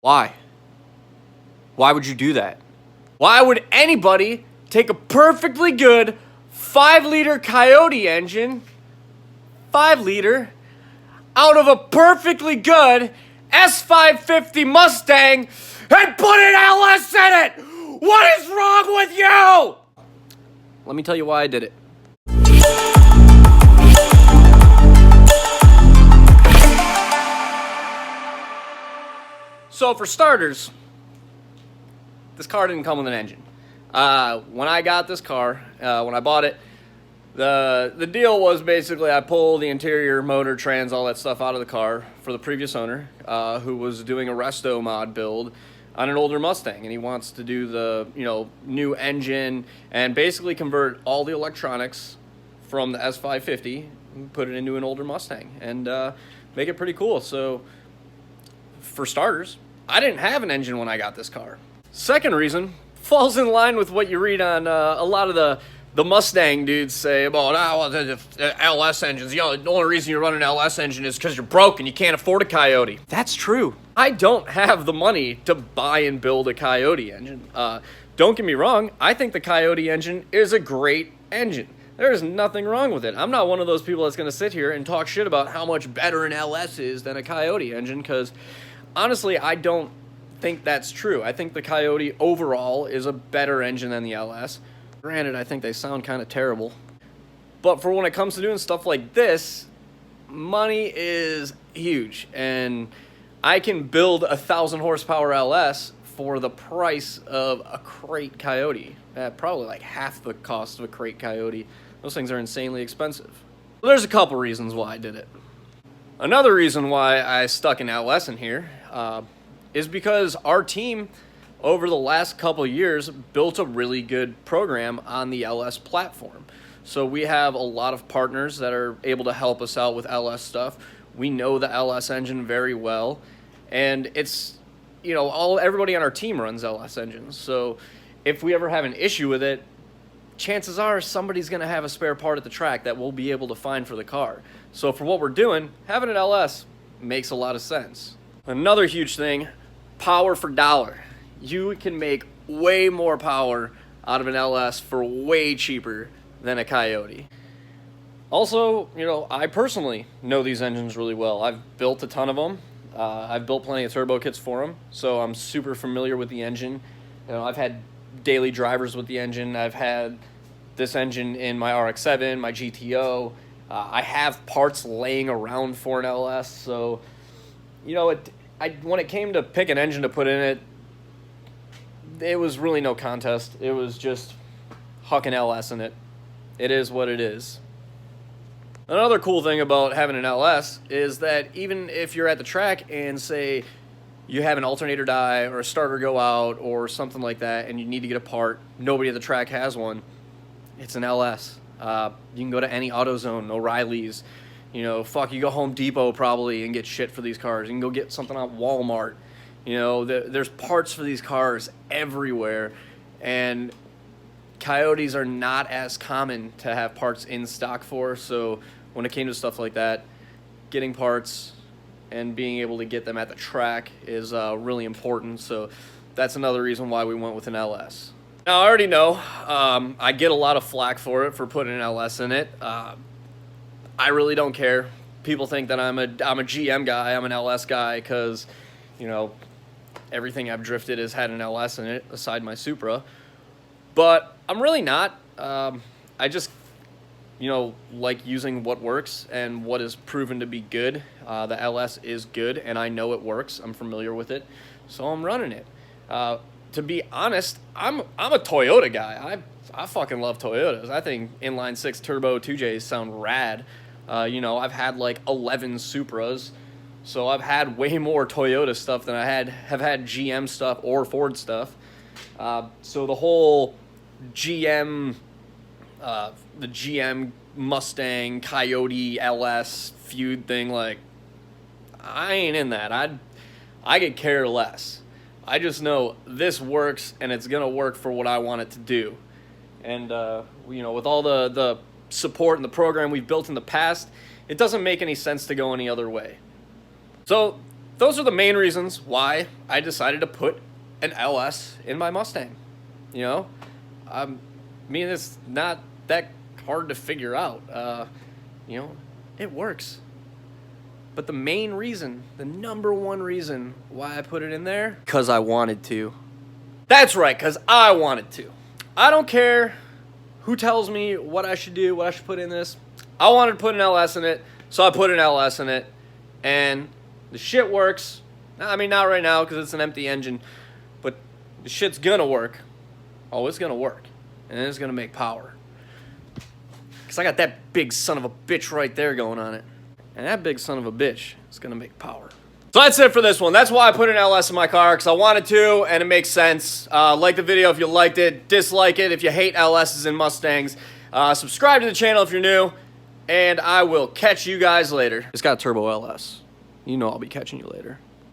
Why? Why would you do that? Why would anybody take a perfectly good 5-liter Coyote engine, 5-liter, out of a perfectly good S550 Mustang and put an LS in it? What is wrong with you? Let me tell you why I did it. So for starters, this car didn't come with an engine. When I got this car, when I bought it, the deal was basically I pulled the interior, motor, trans, all that stuff out of the car for the previous owner, who was doing a resto mod build on an older Mustang, and he wants to do the new engine and basically convert all the electronics from the S550 and put it into an older Mustang and make it pretty cool. So for starters, I didn't have an engine when I got this car. Second reason falls in line with what you read on a lot of the Mustang dudes say about the LS engines. The only reason you run an LS engine is because you're broke and you can't afford a Coyote. That's true. I don't have the money to buy and build a Coyote engine. Don't get me wrong, I think the Coyote engine is a great engine. There is nothing wrong with it. I'm not one of those people that's going to sit here and talk shit about how much better an LS is than a Coyote engine, because honestly, I don't think that's true. I think the Coyote overall is a better engine than the LS. Granted, I think they sound kind of terrible. But for when it comes to doing stuff like this, money is huge. And I can build a 1,000 horsepower LS for the price of a crate Coyote. At probably like half the cost of a crate Coyote. Those things are insanely expensive. Well, there's a couple reasons why I did it. Another reason why I stuck an LS in here is because our team over the last couple years built a really good program on the LS platform. So we have a lot of partners that are able to help us out with LS stuff. We know the LS engine very well, and it's, everybody on our team runs LS engines. So if we ever have an issue with it, chances are somebody's going to have a spare part at the track that we'll be able to find for the car. So for what we're doing, having an LS makes a lot of sense. Another huge thing, power for dollar. You can make way more power out of an LS for way cheaper than a Coyote. Also, I personally know these engines really well. I've built a ton of them. I've built plenty of turbo kits for them, so I'm super familiar with the engine. I've had daily drivers with the engine. I've had this engine in my RX-7, my GTO. I have parts laying around for an LS, so when it came to pick an engine to put in it, it was really no contest. It was just huck an LS in it. It is what it is. Another cool thing about having an LS is that even if you're at the track and say you have an alternator die or a starter go out or something like that and you need to get a part, nobody at the track has one, it's an LS. You can go to any AutoZone, O'Reilly's, you go Home Depot probably and get shit for these cars. You can go get something at Walmart. There's parts for these cars everywhere, and Coyotes are not as common to have parts in stock for, so when it came to stuff like that, getting parts and being able to get them at the track is really important, so that's another reason why we went with an LS. Now, I already know I get a lot of flack for it, for putting an LS in it. I really don't care. People think that I'm a GM guy, I'm an LS guy, because, everything I've drifted has had an LS in it, aside my Supra. But I'm really not. I just, like using what works and what is proven to be good. The LS is good, and I know it works. I'm familiar with it, so I'm running it. To be honest, I'm a Toyota guy. I fucking love Toyotas. I think inline 6 turbo 2Js sound rad. I've had like 11 Supras. So I've had way more Toyota stuff than I have had GM stuff or Ford stuff. So the whole GM, the GM Mustang Coyote LS feud thing, like, I ain't in that. I could care less. I just know this works and it's gonna work for what I want it to do. And with all the support and the program we've built in the past, it doesn't make any sense to go any other way. So those are the main reasons why I decided to put an LS in my Mustang. You know, I mean, it's not that hard to figure out. You know, it works. But the main reason, the number one reason why I put it in there, because I wanted to. That's right, because I wanted to. I don't care who tells me what I should do, what I should put in this. I wanted to put an LS in it, so I put an LS in it, and the shit works. I mean, not right now because it's an empty engine, but the shit's gonna work. Oh, it's gonna work, and it's gonna make power. Because I got that big son of a bitch right there going on it. And that big son of a bitch is gonna make power. So that's it for this one. That's why I put an LS in my car, because I wanted to, and it makes sense. Like the video if you liked it. Dislike it if you hate LSs and Mustangs. Subscribe to the channel if you're new, and I will catch you guys later. It's got a turbo LS. You know I'll be catching you later.